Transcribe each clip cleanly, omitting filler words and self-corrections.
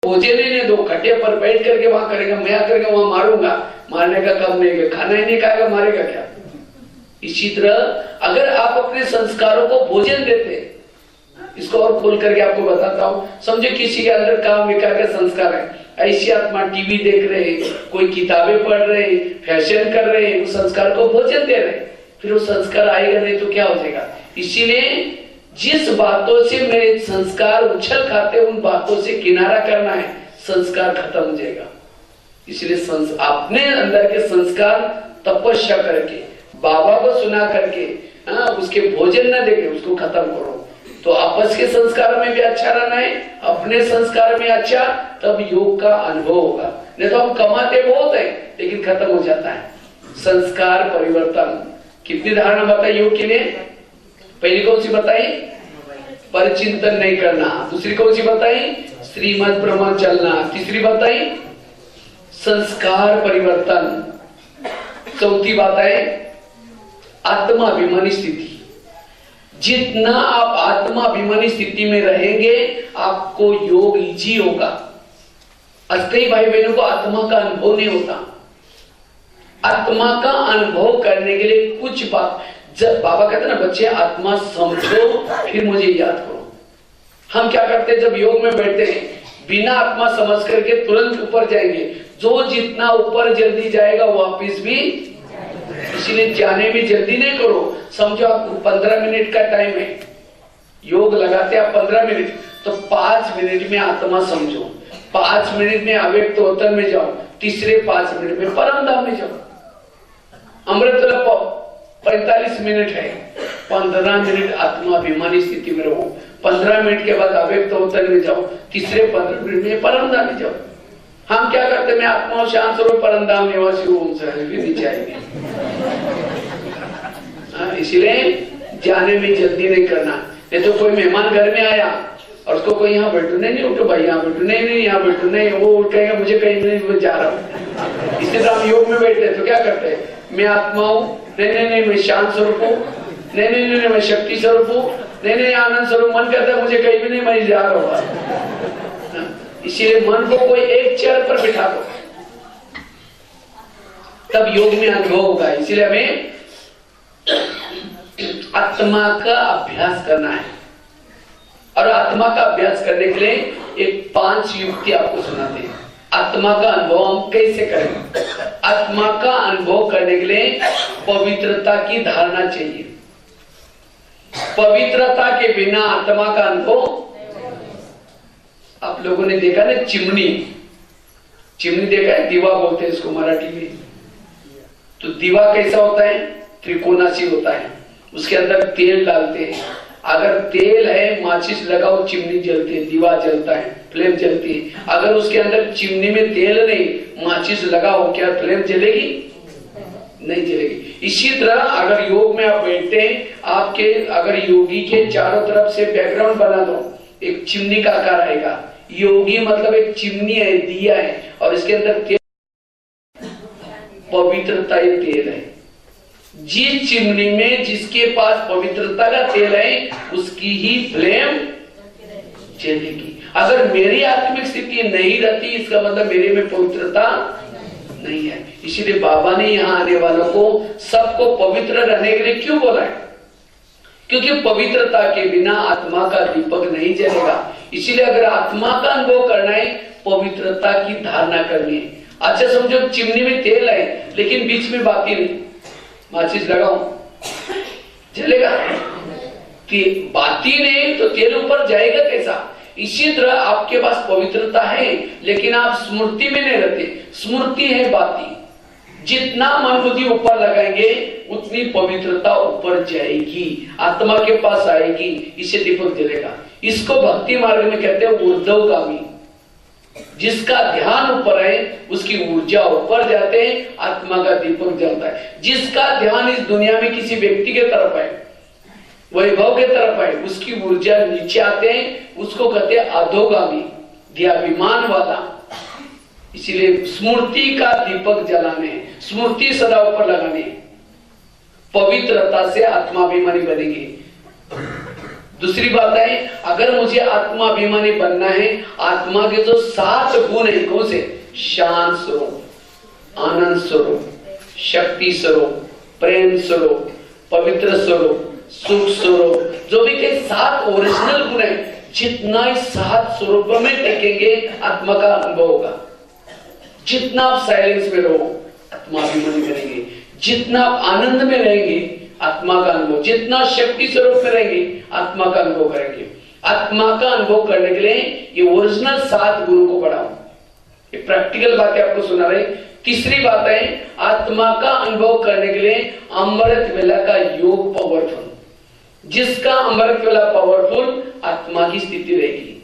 भोजन ही नहीं दो, खटिया पर बैठ करके वहां करेगा, मैं आकर के वहां मारूंगा, मारने का काम नहीं है, खाना ही नहीं खाएगा, मारेगा क्या। इसी तरह अगर आप अपने संस्कारों को भोजन देते हैं, इसको और खोल करके आपको बताता हूं, समझो किसी के अंदर काम विकार का संस्कार है, ऐसी आत्मा टीवी देख रहे हैं, कोई किताबें पढ़ रहे हैं, फैशन कर रहे हैं, उस संस्कार को भोजन दे रहे हैं, फिर वो संस्कार आएगा नहीं तो क्या हो जाएगा। इसीलिए जिस बातों से मेरे संस्कार उछल खाते उन बातों से किनारा करना है, संस्कार खत्म हो जाएगा। इसलिए अपने अंदर के संस्कार तपस्या करके, बाबा को सुना करके, उसके भोजन न देके उसको खत्म करो, तो आपस के संस्कार में भी अच्छा रहना है, अपने संस्कार में अच्छा, तब योग का अनुभव होगा। नहीं तो हम कमाते बहुत है लेकिन खत्म हो जाता है। संस्कार परिवर्तन, कितनी धारणा बताई योग के लिए? पहली कौन सी बताई? परिचिंतन नहीं करना। दूसरी कौन सी बताई? श्रीमद् ब्रह्म चलना। तीसरी बताई संस्कार परिवर्तन। चौथी बात है आत्माभिमानी स्थिति। जितना आप आत्माभिमानी स्थिति में रहेंगे आपको योग इजी होगा। आज कई भाई बहनों को आत्मा का अनुभव नहीं होता। आत्मा का अनुभव करने के लिए कुछ बात, जब बाबा कहते हैं ना बच्चे आत्मा समझो फिर मुझे याद करो, हम क्या करते हैं जब योग में बैठते हैं बिना आत्मा समझ करके तुरंत ऊपर जाएंगे। जो जितना ऊपर जल्दी जाएगा वापिस भी, इसीलिए जाने में जल्दी नहीं करो। समझो आप 15 मिनट का टाइम है, योग लगाते आप 15 मिनट, तो 5 मिनट में आत्मा समझो, 5 मिनट में अव्यक्त अवतरण में जाओ, तीसरे 5 मिनट में परम धाम में जाओ। अमृत 45 मिनट है, 15 मिनट आत्माभिमानी स्थिति में रहो, 15 मिनट के बाद अव्यक्त अवतरण में जाओ, तीसरे 15 मिनट में परम धाम में जाओ। हम क्या करते हैं, मैं आत्मा शांत स्वरूप परम धाम निवासी हूं, फिर नीचे आएंगे। इसलिए जाने में जल्दी नहीं करना। नहीं तो कोई मेहमान घर में आया और उसको कोई यहाँ बैठो, नहीं उठो भाई यहाँ बैठो, नहीं यहाँ बैठो, नहीं वो उठ कहेगा मुझे कहीं नहीं, मैं जा रहा हूँ। इसी तरह हम योग में बैठते तो क्या करते हैं, मैं आत्मा हूँ, नहीं मैं शांत स्वरूप हूँ, नहीं मैं शक्ति स्वरूप हूँ, नहीं आनंद स्वरूप। मन करता है मुझे कहीं भी नहीं, मैं जा रहा हूँ। इसीलिए मन को कोई एक चेयर पर बिठा दो, तब योग में अनुभव होगा। इसीलिए हमें आत्मा का अभ्यास करना है, और आत्मा का अभ्यास करने के लिए एक 5 युक्ति आपको सुनाते हैं। आत्मा का अनुभव हम कैसे करें? आत्मा का अनुभव करने के लिए पवित्रता की धारणा चाहिए। पवित्रता के बिना आत्मा का अनुभव, आप लोगों ने देखा ना चिमनी देखा है, दीवा बोलते हैं इसको मराठी में। तो दीवा कैसा होता है? त्रिकोणासी होता है, उसके अंदर तेल डालते हैं। अगर तेल है, माचिस लगाओ, चिमनी जलती है, दीवा जलता है, फ्लेम जलती है। अगर उसके अंदर चिमनी में तेल नहीं, माचिस लगाओ, क्या फ्लेम जलेगी? नहीं जलेगी। इसी तरह अगर योग में आप बैठते हैं, आपके अगर योगी के चारों तरफ से बैकग्राउंड बना दो, एक चिमनी का आकार आएगा। योगी मतलब एक चिमनी है, दिया है, और इसके अंदर तेल, पवित्रता ही तेल है। जिस चिमनी में जिसके पास पवित्रता का तेल है उसकी ही फ्लेम जलेगी। अगर मेरी आत्मिक स्थिति नहीं रहती, इसका मतलब मेरे में पवित्रता नहीं है। इसीलिए बाबा ने यहाँ आने वालों को सबको पवित्र रहने के लिए क्यों बोला है? क्योंकि पवित्रता के बिना आत्मा का दीपक नहीं जलेगा। इसीलिए अगर आत्मा का अनुभव करना है, पवित्रता की धारणा करनी है। अच्छा समझो चिमनी में तेल है लेकिन बीच में बाती नहीं, माचिस लगाओ जलेगा? बाती नहीं तो तेल ऊपर जाएगा कैसा? इसी तरह आपके पास पवित्रता है लेकिन आप स्मृति में नहीं रहते। स्मृति है बाती, जितना मन बुद्धि ऊपर लगाएंगे उतनी पवित्रता ऊपर जाएगी, आत्मा के पास आएगी, इसे दीपक जलेगा। इसको भक्ति मार्ग में कहते हैं ऊर्ध्वगामी। जिसका ध्यान ऊपर है उसकी ऊर्जा ऊपर जाते हैं, आत्मा का दीपक जलता है। जिसका ध्यान इस दुनिया में किसी व्यक्ति के तरफ है, वैभव के तरफ है, उसकी ऊर्जा नीचे आते हैं, उसको कहते हैं अधोगामी, ध्याभिमान वाला। इसीलिए स्मृति का दीपक जलाने, स्मृति सदा ऊपर लगाने, पवित्रता से आत्माभिमानी बनेंगे। दूसरी बात है, अगर मुझे आत्माभिमानी बनना है, आत्मा के जो 7 गुण है, कौन से? शांत स्वरूप, आनंद स्वरूप, शक्ति स्वरूप, प्रेम स्वरूप, पवित्र स्वरूप, सुख स्वरूप, जो भी के 7 ओरिजिनल गुण है, जितना इस 7 स्वरूप में टेकेंगे आत्मा का अनुभव होगा। जितना आप साइलेंस में रहो आत्माभिमानी बनेंगे, जितना आप आनंद में रहेंगे आत्मा का अनुभव, जितना शक्ति स्वरूप में रहेंगे आत्मा का अनुभव करेंगे। आत्मा का अनुभव करने के लिए ये ओरिजिनल 7 गुणों को बढ़ाओ। ये प्रैक्टिकल बातें आपको सुना रहे। तीसरी बात है, आत्मा का अनुभव करने के लिए अमृत वेला का योग पावरफुल। जिसका अमृत वेला पावरफुल, आत्मा की स्थिति रहेगी।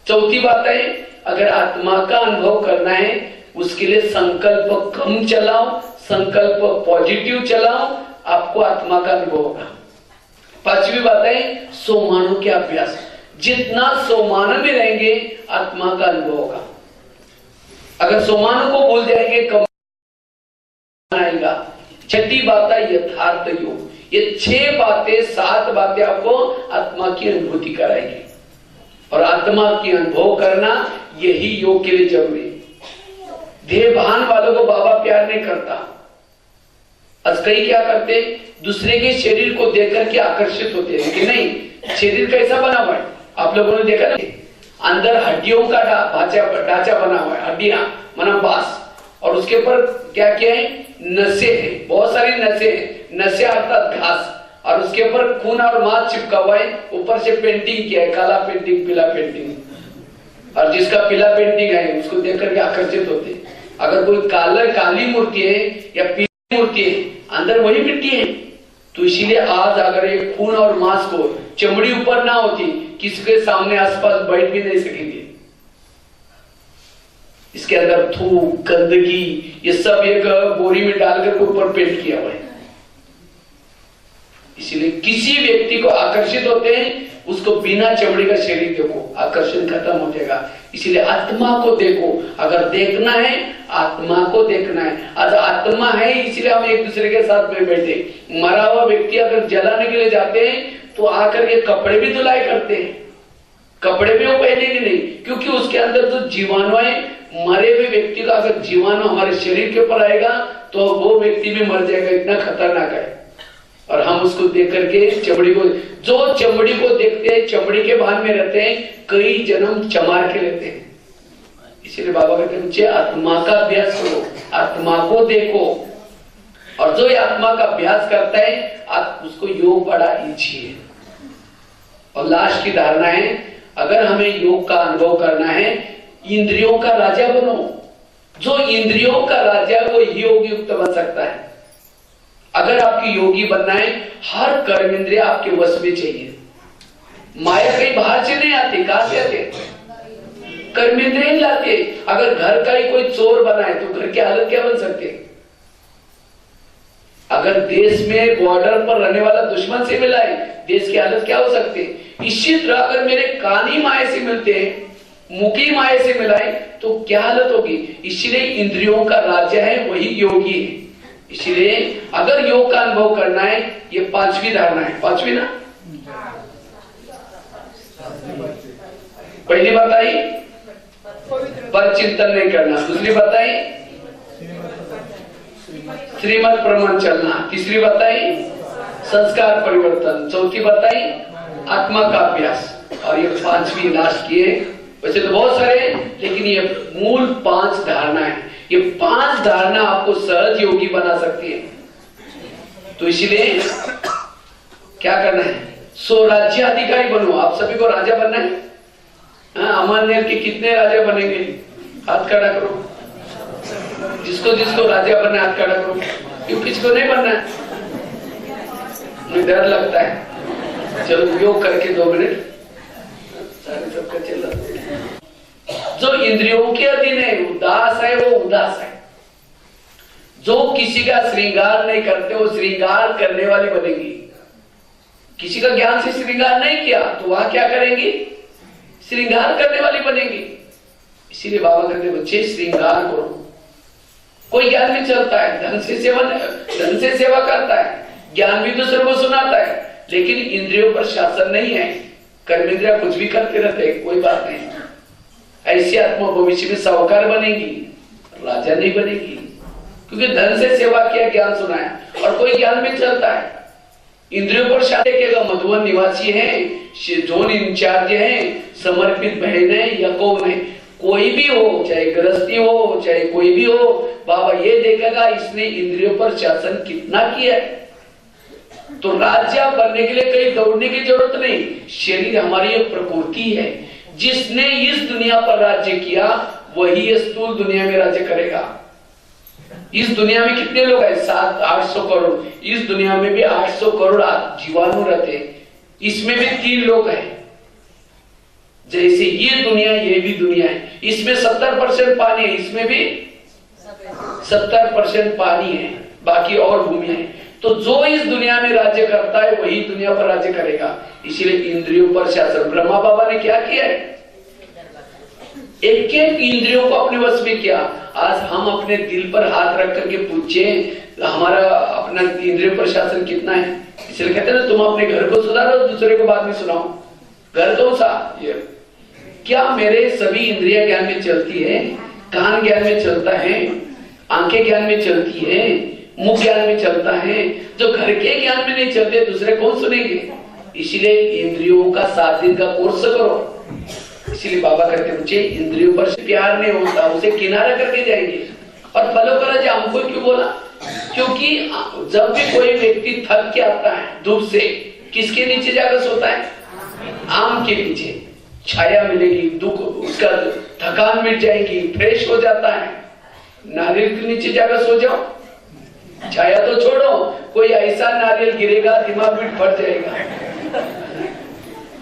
चौथी बात है, अगर आत्मा का अनुभव करना है उसके लिए संकल्प कम चलाओ, संकल्प पॉजिटिव चलाओ, आपको आत्मा का अनुभव होगा। पांचवी बात है, सोमानों के अभ्यास। जितना सोमान में रहेंगे आत्मा का अनुभव होगा। अगर सोमानों को भूल जाएंगे कम आएगा। छठी बात है यथार्थ योग। ये 6 बातें 7 बातें आपको आत्मा की अनुभूति कराएगी, और आत्मा की अनुभव करना यही योग के लिए जरूरी है। देहभान वालों को बाबा प्यार नहीं करता। आज कई क्या करते, दूसरे के शरीर को देख करके आकर्षित होते हैं, लेकिन नहीं, शरीर कैसा बना हुआ है आप लोगों ने देखा ना, अंदर हड्डियों का ढांचा बना हुआ है, हड्डियां माना बांस, और उसके ऊपर क्या क्या है, नसें हैं, बहुत सारी नसें हैं, नसें अर्थात घास, और उसके ऊपर खून और मांस चिपका हुआ है, ऊपर से पेंटिंग किया है, काला पेंटिंग, पीला पेंटिंग, और जिसका पीला पेंटिंग है उसको देख करके आकर्षित होते हैं। अगर कोई काली मूर्ति है या पीली मूर्ति है, अंदर वही मिट्टी है। तो इसीलिए आज अगर एक खून और मांस को चमड़ी ऊपर ना होती, किसी के सामने आसपास बैठ भी नहीं सकेंगे। इसके अंदर थूक, गंदगी, ये सब एक बोरी में डालकर ऊपर पेंट किया हुआ है। इसीलिए किसी व्यक्ति को आकर्षित होते हैं, उसको बिना चमड़ी का शरीर देखो, आकर्षण खत्म हो जाएगा। इसीलिए आत्मा को देखो। अगर देखना है आत्मा को देखना है। आज आत्मा है, इसीलिए हम एक दूसरे के साथ में बैठे। मरा हुआ व्यक्ति अगर जलाने के लिए जाते हैं तो आकर के कपड़े भी धुलाई करते हैं, कपड़े भी वो पहनेंगे नहीं, क्योंकि उसके अंदर जो जीवाणु है, मरे हुए व्यक्ति का अगर जीवाणु हमारे शरीर के ऊपर आएगा तो वो व्यक्ति भी मर जाएगा, इतना खतरनाक है। और हम उसको देख करके चमड़ी को, जो चमड़ी को देखते हैं, चमड़ी के भान में रहते हैं, कई जन्म चमार के लेते हैं। इसीलिए बाबा कहते हैं मुझे आत्मा का अभ्यास करो, आत्मा को देखो, और जो आत्मा का अभ्यास करता है आप उसको योग बड़ा इजी है। और लास्ट की धारणा है, अगर हमें योग का अनुभव करना है, इंद्रियों का राजा बनो। जो इंद्रियों का राजा है वो योग युक्त बन सकता है। अगर आपकी योगी बनना है, हर कर्म इंद्रिय आपके वश में चाहिए। माया कहीं बाहर से नहीं आती, कहां से आते? कर्म इंद्रिय लाते। अगर घर का ही कोई चोर बना है तो घर की हालत क्या बन सकती है? अगर देश में बॉर्डर पर रहने वाला दुश्मन से मिला है, देश की हालत क्या हो सकती है? इसी तरह अगर मेरे कान ही माया से मिलते हैं, मुखी माया से मिलाए तो क्या हालत होगी? इसीलिए इंद्रियों का राज्य है वही योगी है। इसीलिए अगर योग का अनुभव करना है, ये 5वीं धारणा है। 5वीं ना, पहली बात आई पर चिंतन नहीं करना, दूसरी बात आई श्रीमत प्रमाण चलना, तीसरी बात आई संस्कार परिवर्तन, चौथी बात आई आत्मा का अभ्यास, और ये 5वीं लास्ट की है। वैसे तो बहुत सारे, लेकिन ये मूल 5 धारणा है। ये 5 धारणा आपको सहज योगी बना सकती है। तो इसलिए क्या करना है? स्वराज्य अधिकारी बनो। आप सभी को राजा बनना है। अमान्य के कितने राजा बनेंगे? हाथ खड़ा करो। जिसको जिसको राजा बनना है हाथ खड़ा करो। क्यों किसी को नहीं बनना है? मुझे डर लगता है। चलो योग करके 2 मिनट सबका चल रहा। जो इंद्रियों के अधीन है, उदास है, वो उदास है। जो किसी का श्रृंगार नहीं करते वो श्रृंगार करने वाले बनेंगी। किसी का ज्ञान से श्रृंगार नहीं किया तो वह क्या करेंगी? श्रृंगार करने वाली बनेंगी। इसीलिए बाबा कहते बच्चे श्रृंगार करो। कोई ज्ञान नहीं चलता है, धन से सेवा करता है, ज्ञान भी दूसरों को सुनाता है, लेकिन इंद्रियों पर शासन नहीं है। कर्मेंद्रिया कुछ भी करते रहते, कोई बात नहीं। ऐसी आत्मा भविष्य में साहूकार बनेगी, राजा नहीं बनेगी, क्योंकि धन से सेवा किया, ज्ञान सुनाया, और कोई ज्ञान में चलता है। इंद्रियों पर शादी किएगा, मधुवन निवासी है, जोन इंचार्ज है, समर्पित बहन है या कौन है, कोई भी हो, चाहे गृहस्थी हो, चाहे कोई भी हो, बाबा ये देखेगा इसने इंद्रियों पर शासन कितना किया है। तो राज्य बनने के लिए कहीं दौड़ने की जरूरत नहीं। शरीर हमारी एक प्रकृति है, जिसने इस दुनिया पर राज्य किया वही स्थूल दुनिया में राज्य करेगा। इस दुनिया में कितने लोग हैं? 700-800 करोड़। इस दुनिया में भी 800 करोड़ जीवाणु रहते हैं, इसमें भी 3 लोग हैं। जैसे ये दुनिया, ये भी दुनिया है, इसमें 70% पानी है, इसमें भी 70% पानी है, बाकी और भूमि है। तो जो इस दुनिया में राज्य करता है वही दुनिया पर राज्य करेगा। इसीलिए इंद्रियों पर शासन ब्रह्मा बाबा ने क्या किया है? एक एक इंद्रियों को अपने वश में किया। आज हम अपने दिल पर हाथ रख करके पूछे हमारा अपना इंद्रियों पर शासन कितना है? इसलिए कहते हैं ना, तुम अपने घर को सुधारो, दूसरे को बात नहीं सुनाओ। घर कौन सा? ये क्या मेरे सभी इंद्रिया ज्ञान में चलती है? कान ज्ञान में चलता है, आंखें ज्ञान में चलती है, मुख ज्ञान में चलता है। जो घर के ज्ञान में नहीं चलते दूसरे कौन सुनेंगे? इसलिए इंद्रियों का 7 दिन का कोर्स करो। इसलिए बाबा कहते मुझे इंद्रियों पर प्यार नहीं होता, उसे किनारा करके जाएंगे। और फलो करा जा, हमको क्यों बोला? क्योंकि जब भी कोई व्यक्ति थक के आता है धूप से, किसके नीचे जाकर सोता है? आम के नीचे छाया मिलेगी, दुख उसका थकान मिट जाएगी, फ्रेश हो जाता है। नारियल के नीचे जाकर सो जाओ, छाया तो छोड़ो, कोई ऐसा नारियल गिरेगा दिमाग भी फट जाएगा।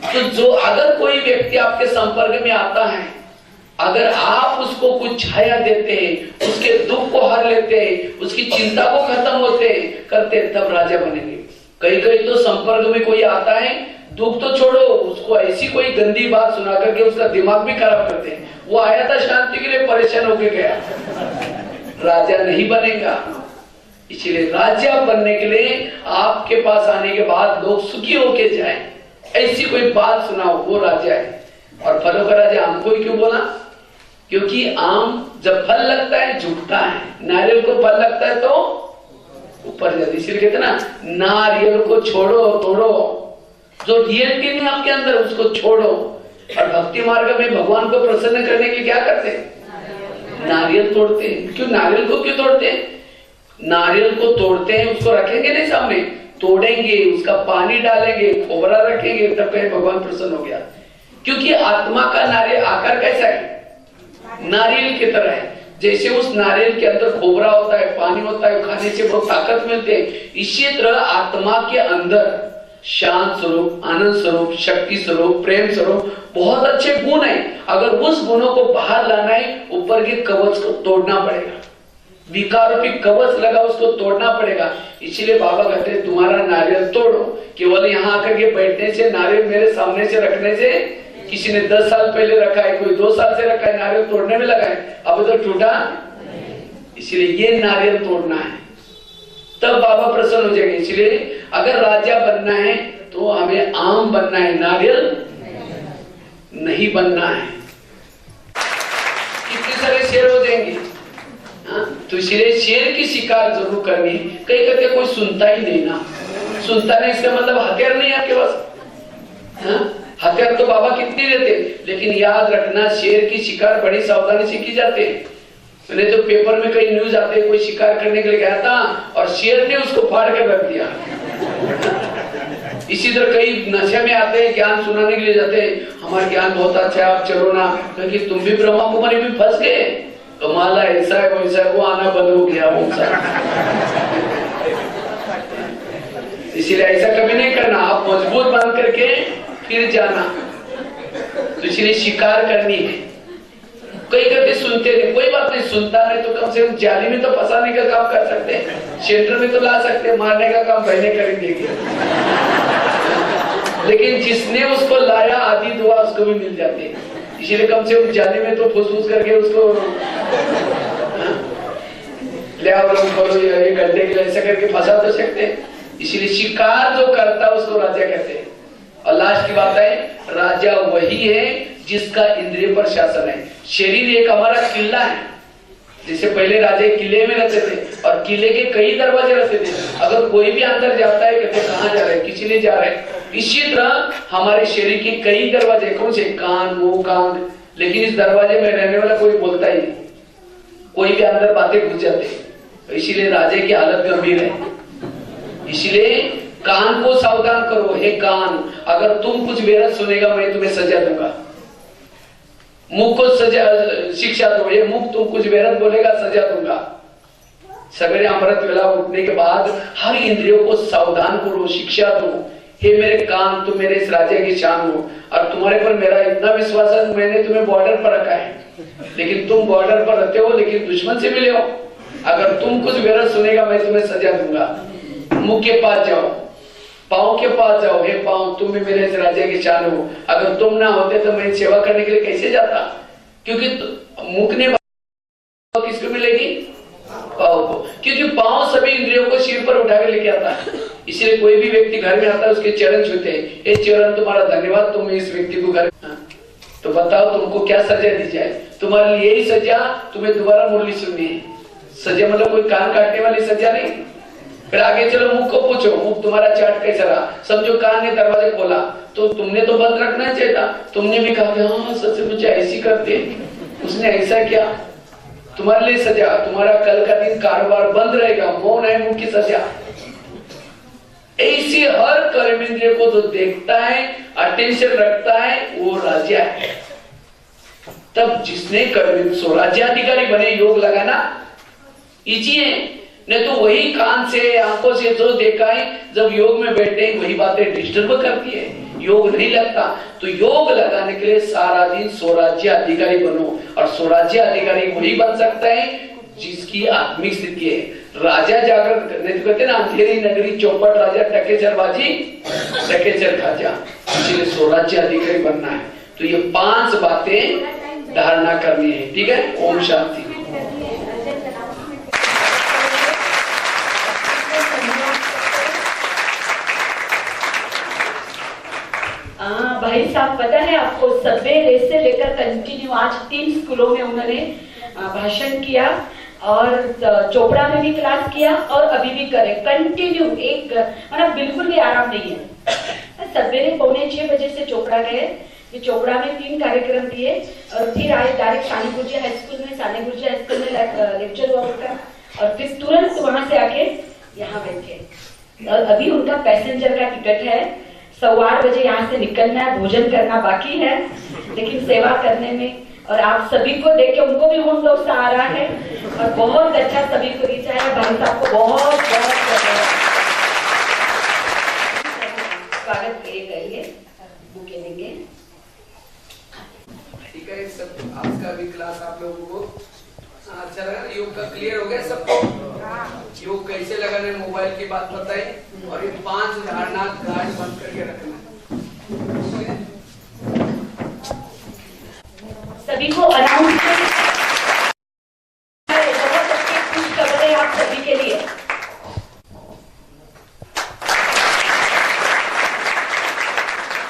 तो जो अगर कोई व्यक्ति आपके संपर्क में आता है, अगर आप उसको कुछ छाया देते हैं, उसके दुख को हर लेते हैं, उसकी चिंता को खत्म होते करते, तब राजा बनेंगे। कई कई तो संपर्क में कोई आता है, दुख तो छोड़ो, उसको ऐसी कोई गंदी बात सुना करके उसका दिमाग भी खराब करते हैं। वो आया था शांति के लिए, परेशान होके गया, राजा नहीं बनेगा। इसलिए राजा बनने के लिए आपके पास आने के बाद लोग सुखी होके जाएं, ऐसी कोई बात सुनाओ, वो राजा है। और फलों का राजा आम को ही क्यों बोला? क्योंकि आम जब फल लगता है झुकता है, नारियल को फल लगता है तो ऊपर जाती। इसलिए कहते ना, नारियल को छोड़ो, तोड़ो, जो रियलिटी नहीं आपके अंदर उसको छोड़ो। और भक्ति मार्ग में भगवान को प्रसन्न करने के लिए क्या करते हैं? नारियल तोड़ते हैं। क्यों नारियल को क्यों तोड़ते हैं? नारियल को तोड़ते हैं, उसको रखेंगे नहीं सामने, तोड़ेंगे, उसका पानी डालेंगे, खोबरा रखेंगे, तब कहीं भगवान प्रसन्न हो गया। क्योंकि आत्मा का नारियल आकार कैसा है? नारियल की तरह है। जैसे उस नारियल के अंदर खोबरा होता है, पानी होता है, खाने से बहुत ताकत मिलती है, इसी तरह आत्मा के अंदर शांत स्वरूप, आनंद स्वरूप, शक्ति स्वरूप, प्रेम स्वरूप बहुत अच्छे गुण है। अगर उस गुणों को बाहर लाना है, ऊपर के कवच को तोड़ना पड़ेगा, विकारोपी कवच लगा उसको तोड़ना पड़ेगा। इसलिए बाबा कहते हैं तुम्हारा नारियल तोड़ो। केवल यहाँ आकर के बैठने से, नारियल मेरे सामने से रखने से, किसी ने 10 साल पहले रखा है, कोई 2 साल से रखा है, नारियल तोड़ने में लगा है, अब तो टूटा। इसलिए ये नारियल तोड़ना है, तब बाबा प्रसन्न हो जाएंगे। इसलिए अगर राजा बनना है तो हमें आम बनना है, नारियल नहीं बनना है। कितने सारे शेर हो जाएंगे। तो इसलिए शेर की शिकार जरूर करनी है। कई करके कोई सुनता ही नहीं ना, सुनता नहीं इसका मतलब हथियार नहीं आपके पास। हथियार तो बाबा कितने देते, लेकिन याद रखना शेर की शिकार बड़ी सावधानी से की जाती है। मैंने तो पेपर में कई न्यूज आते, कोई शिकार करने के लिए गया था और शेर ने उसको फाड़ कर रख दिया। इसी तरह कई नशे में आते हैं, ज्ञान सुनाने के लिए जाते हैं, हमारा ज्ञान बहुत अच्छा है, आप चलो ना, क्योंकि तुम भी ब्रह्मा कुमारी में फंस गए, कमाला ऐसा है वैसा है, वो आना बंद हो गया वो इसलिए ऐसा कभी नहीं करना, आप मजबूत बन करके फिर जाना। तो इसलिए शिकार करनी है। कई करके सुनते नहीं, कोई बात नहीं, सुनता नहीं तो कम से कम जाली में तो फंसाने का काम कर सकते हैं, शेल्टर में तो ला सकते हैं, मारने का काम बहने करेंगे। लेकिन जिसने उसको लाया आधी दुआ उसको भी मिल जाती है। इसलिए कम से कम जाली में तो फुस करके उसको ले आओ, करो, 1 घंटे के लिए ऐसा करके फंसा तो सकते हैं। इसलिए शिकार जो करता उसको राजा कहते हैं। और लास्ट की बात है, राजा वही है जिसका इंद्रिय पर शासन है। शरीर एक हमारा किला है, जैसे पहले राजे किले में रहते थे और किले के कई दरवाजे रहते थे, अगर कोई भी अंदर जाता है कहते कहाँ जा रहे हैं, किसी ने जा रहे हैं। इसी तरह हमारे शरीर के कई दरवाजे, कौन से, कान, मुंह, कान, लेकिन इस दरवाजे में रहने वाला कोई बोलता ही नहीं, कोई भी अंदर बातें घुस जाते हैं। तो इसीलिए राजे की हालत गंभीर है। इसीलिए कान को सावधान करो, हे कान, अगर तुम कुछ बेरहम सुनेगा मैं तुम्हें सजा दूंगा। मुख को सजा शिक्षा दो, ये मुख तुम कुछ बेरहम बोलेगा सजा दूंगा। सवेरे अमृत वेला उठने के बाद हर इंद्रियों को सावधान करो, शिक्षा दो। हे मेरे कान, तुम मेरे इस राजा की शान हो और तुम्हारे पर मेरा इतना विश्वास है, मैंने तुम्हें बॉर्डर पर रखा है, लेकिन तुम बॉर्डर पर रहते हो लेकिन दुश्मन से मिले हो। अगर तुम कुछ बेरहम सुनेगा मैं तुम्हें सजा दूंगा। मुख के पास जाओ, पाँव के पास जाओ, हे पाँव, तुम भी मेरे इस राजा की शान हो, अगर तुम ना होते तो मैं सेवा करने के लिए कैसे जाता। क्योंकि मुख ने किसको मिलेगी, पाँव को, क्योंकि पाँव सभी इंद्रियों को सिर पर उठा के लेके आता है। इसलिए कोई भी व्यक्ति घर में आता है उसके चरण छूते हैं, ये चरण तुम्हारा धन्यवाद, तुम इस व्यक्ति को घर। तो बताओ तुमको क्या सजा दी जाए, तुम्हारे लिए यही सजा, तुम्हें दोबारा मुरली सुननी है। सजा मतलब कोई कान काटने वाली सजा नहीं। फिर आगे चलो, मुख को पूछो, मुख तुम्हारा चाट कैसा रहा। समझो कान ने दरवाजे खोला तो तुमने तो बंद रखना चाहिए था, तुमने भी कहा हाँ सच ऐसी करते, उसने ऐसा किया, तुम्हारे लिए सजा, तुम्हारा कल का दिन कारोबार बंद रहेगा, मौन है मुख की सजा। ऐसी हर कर्मेंद्रिय को जो देखता है, अटेंशन रखता है, वो राजा है। तब जिसने कर्म स्वराज्याधिकारी बने, योग लगाना इजी है, नहीं तो वही कान से आंखों से जो देखा है, जब योग में बैठे वही बातें डिस्टर्ब करती है, योग नहीं लगता। तो योग लगाने के लिए सारा दिन स्वराज्य अधिकारी बनो, और स्वराज्य अधिकारी वही बन सकता है जिसकी आत्मिक स्थिति है। राजा जागृत करने तो कहते ना, अंधेरी नगरी चौपट राजा, टकेचर बाजी टकेचर खाजा। इसलिए स्वराज्य अधिकारी बनना है। तो ये 5 बातें धारणा करनी है, ठीक है। ओम शांति। भाई साहब, पता है आपको, सवेरे से लेकर कंटिन्यू आज 3 स्कूलों में उन्होंने भाषण किया और चोपड़ा में भी क्लास किया और अभी भी करे कंटिन्यू, एक मतलब बिल्कुल भी आराम नहीं है। सवेरे 5:45 बजे से चोपड़ा गए, चोपड़ा में 3 कार्यक्रम दिए और फिर आए डायरेक्ट सानी गुरुजी हाई स्कूल में, सानी गुरुजी हाई स्कूल में लेक्चर हुआ उनका, और फिर तुरंत वहां से आके यहाँ बैठे। और अभी उनका पैसेंजर का टिकट है, 8:15 बजे यहाँ से निकलना है, भोजन करना बाकी है, लेकिन सेवा करने में और आप सभी को देख के उनको भी होम लोग आ रहा है और बहुत अच्छा सभी को रीच आया। भाई साहब को बहुत बहुत स्वागत करिए, बुके देंगे। ठीक है, सब आज का भी क्लास आप लोगों को अच्छा लगा, योग का क्लियर हो गया सबको। योग कैसे लगाने, मोबाइल की बात बताई, और ये 5 धारणा गार्ड बंद करके रखना। सभी को अनाउंस बहुत अच्छे खुश खबर है आप सभी के लिए।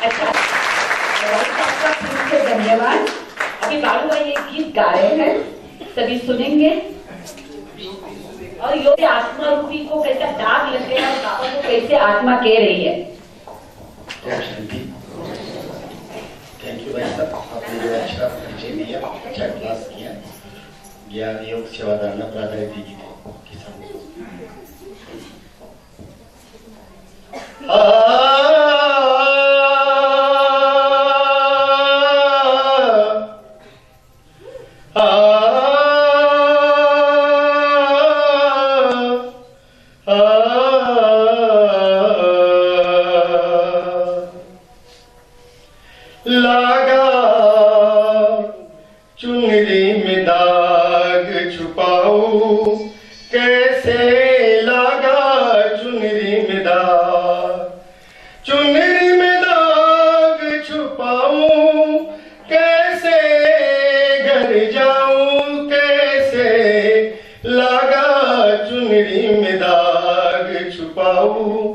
अच्छा, आपका फिर से धन्यवाद। अभी बालू भाई एक गीत गा रहे हैं, सभी सुनेंगे और योग आत्मा रूपी को कैसा दाग लग गया और बाबा को कैसे आत्मा कह रही है। थैंक यू भाई साहब, आपने जो अच्छा परिचय दिया, अच्छा क्लास किया, ज्ञान योग सेवा धारणा पर आधारित दी गई लागा चुनरी में दाग छुपाऊं, कैसे लागा चुनरी में दाग, चुनरी में दाग छुपाऊं, कैसे घर जाऊं, कैसे लागा चुनरी में दाग छुपाऊं,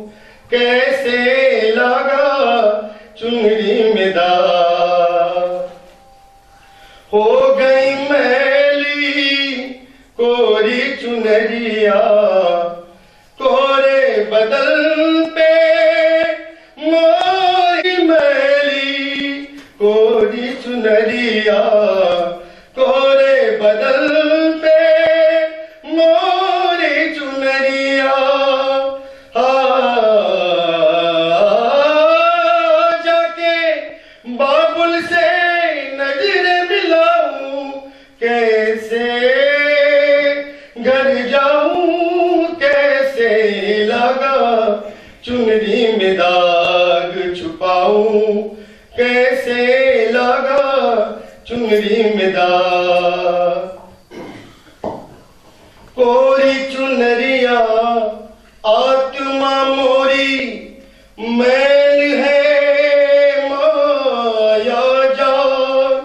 कैसे लागा चुनरिया कोरे बदल पे मोरी मैली, कोरी चुनरिया कोरे बदल पे मोरी चुनरिया। जाके बाबुल से नजर मिलाऊं, कैसे घर जाऊं, कैसे लगा चुनरी में दाग छुपाऊं, कैसे लगा चुनरी में दाग। कोरी चुनरिया आत्मा मोरी मैल है माया जान,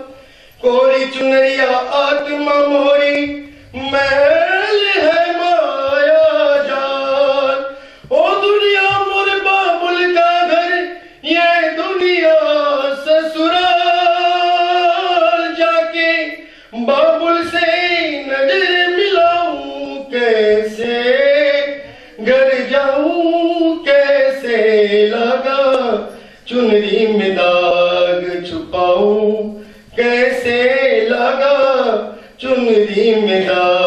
कोरी चुनरिया आत्मा मोरी मैल है माया जान। ओ दुनिया मोर बाबुल का घर, ये दुनिया ससुराल, जाके बाबुल से नजर मिलाऊं, कैसे घर जाऊं, कैसे लगा चुनरी में दाग छुपाऊं, कैसे लगा चुनरी में दाग।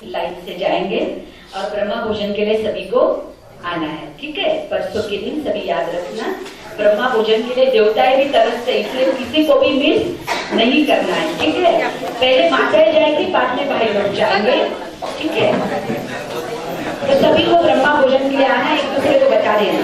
लाइन से जाएंगे और ब्रह्मा भोजन के लिए सभी को आना है, ठीक है। परसों के दिन सभी याद रखना, ब्रह्मा भोजन के लिए देवताएं भी तरसते, इसलिए किसी को भी मिस नहीं करना है, ठीक है। पहले माताएं जाएंगी, बाद में भाई लोग जाएंगे, ठीक है। तो सभी को ब्रह्मा भोजन के लिए आना, एक दूसरे को बता देना।